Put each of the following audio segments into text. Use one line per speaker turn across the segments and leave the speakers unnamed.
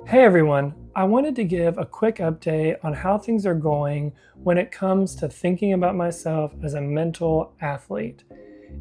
Hey everyone, I wanted to give a quick update on how things are going when it comes to thinking about myself as a mental athlete.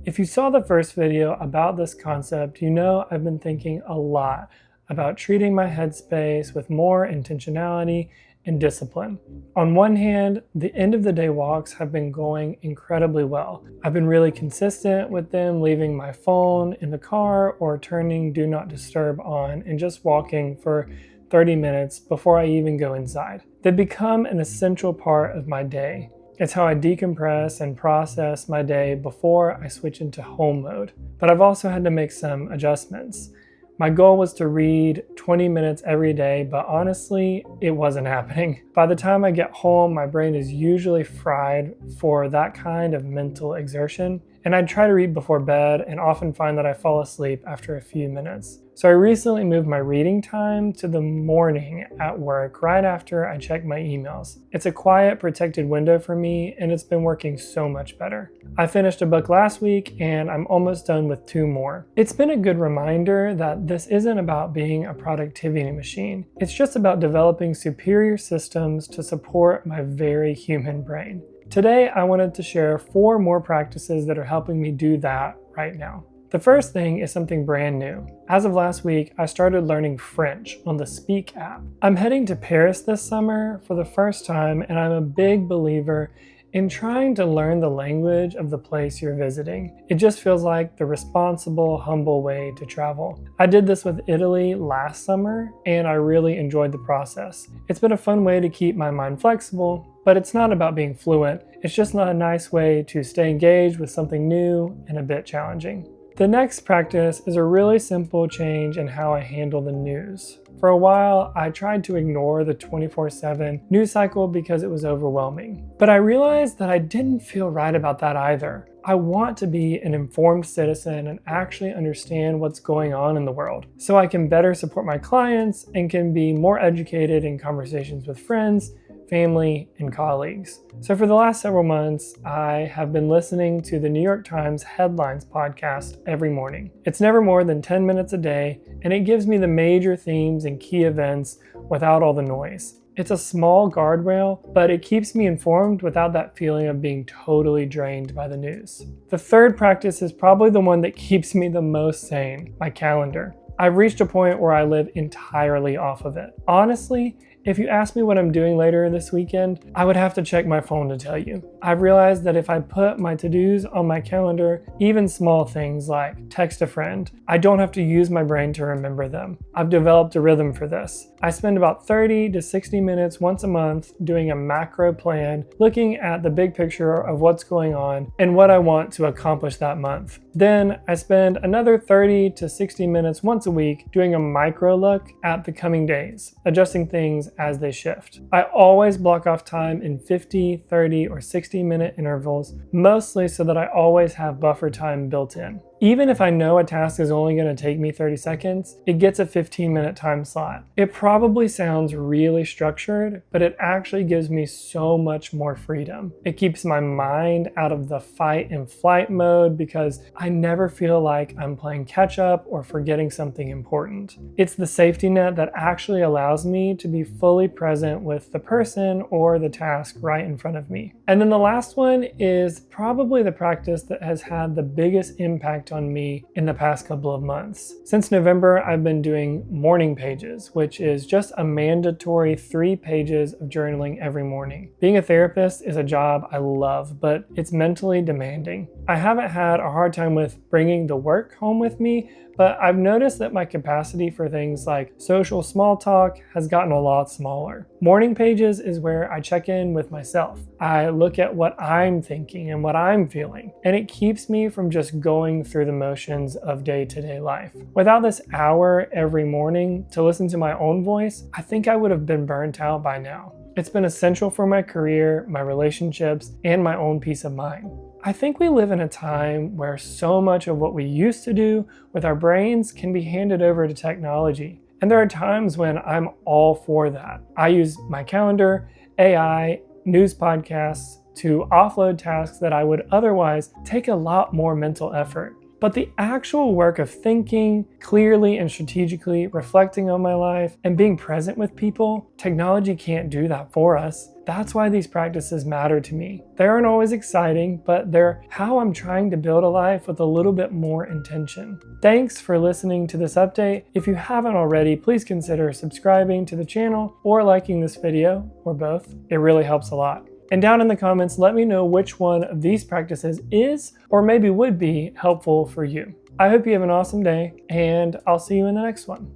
If you saw the first video about this concept, you know I've been thinking a lot about treating my headspace with more intentionality and discipline. On one hand, the end of the day walks have been going incredibly well. I've been really consistent with them, leaving my phone in the car or turning Do Not Disturb on and just walking for 30 minutes before I even go inside. They've become an essential part of my day. It's how I decompress and process my day before I switch into home mode. But I've also had to make some adjustments. My goal was to read 20 minutes every day, but honestly, it wasn't happening. By the time I get home, my brain is usually fried for that kind of mental exertion, and I try to read before bed and often find that I fall asleep after a few minutes. So I recently moved my reading time to the morning at work right after I check my emails. It's a quiet, protected window for me, and it's been working so much better. I finished a book last week, and I'm almost done with 2 more. It's been a good reminder that this isn't about being a productivity machine. It's just about developing superior systems to support my very human brain. Today, I wanted to share 4 more practices that are helping me do that right now. The first thing is something brand new. As of last week, I started learning French on the Speak app. I'm heading to Paris this summer for the first time, and I'm a big believer in trying to learn the language of the place you're visiting. It just feels like the responsible, humble way to travel. I did this with Italy last summer, and I really enjoyed the process. It's been a fun way to keep my mind flexible, but it's not about being fluent. It's just not a nice way to stay engaged with something new and a bit challenging. The next practice is a really simple change in how I handle the news. For a while, I tried to ignore the 24/7 news cycle because it was overwhelming. But I realized that I didn't feel right about that either. I want to be an informed citizen and actually understand what's going on in the world, so I can better support my clients and can be more educated in conversations with friends, family, and colleagues. So for the last several months, I have been listening to the New York Times Headlines podcast every morning. It's never more than 10 minutes a day, and it gives me the major themes and key events without all the noise. It's a small guardrail, but it keeps me informed without that feeling of being totally drained by the news. The third practice is probably the one that keeps me the most sane, my calendar. I've reached a point where I live entirely off of it. Honestly, if you ask me what I'm doing later this weekend, I would have to check my phone to tell you. I've realized that if I put my to-dos on my calendar, even small things like text a friend, I don't have to use my brain to remember them. I've developed a rhythm for this. I spend about 30 to 60 minutes once a month doing a macro plan, looking at the big picture of what's going on and what I want to accomplish that month. Then I spend another 30 to 60 minutes once a week doing a micro look at the coming days, adjusting things as they shift. I always block off time in 50, 30, or 60-minute intervals, mostly so that I always have buffer time built in. Even if I know a task is only going to take me 30 seconds, it gets a 15-minute time slot. It probably sounds really structured, but it actually gives me so much more freedom. It keeps my mind out of the fight and flight mode because I never feel like I'm playing catch up or forgetting something important. It's the safety net that actually allows me to be fully present with the person or the task right in front of me. And then the last one is probably the practice that has had the biggest impact on me in the past couple of months. Since November, I've been doing morning pages, which is just a mandatory 3 pages of journaling every morning. Being a therapist is a job I love, but it's mentally demanding. I haven't had a hard time with bringing the work home with me, but I've noticed that my capacity for things like social small talk has gotten a lot smaller. Morning pages is where I check in with myself. I look at what I'm thinking and what I'm feeling, and it keeps me from just going through the motions of day-to-day life. Without this hour every morning to listen to my own voice, I think I would have been burnt out by now. It's been essential for my career, my relationships, and my own peace of mind. I think we live in a time where so much of what we used to do with our brains can be handed over to technology. And there are times when I'm all for that. I use my calendar, AI, news podcasts to offload tasks that I would otherwise take a lot more mental effort. But the actual work of thinking clearly and strategically, reflecting on my life, and being present with people, technology can't do that for us. That's why these practices matter to me. They aren't always exciting, but they're how I'm trying to build a life with a little bit more intention. Thanks for listening to this update. If you haven't already, please consider subscribing to the channel or liking this video, or both. It really helps a lot. And down in the comments, let me know which one of these practices is or maybe would be helpful for you. I hope you have an awesome day, and I'll see you in the next one.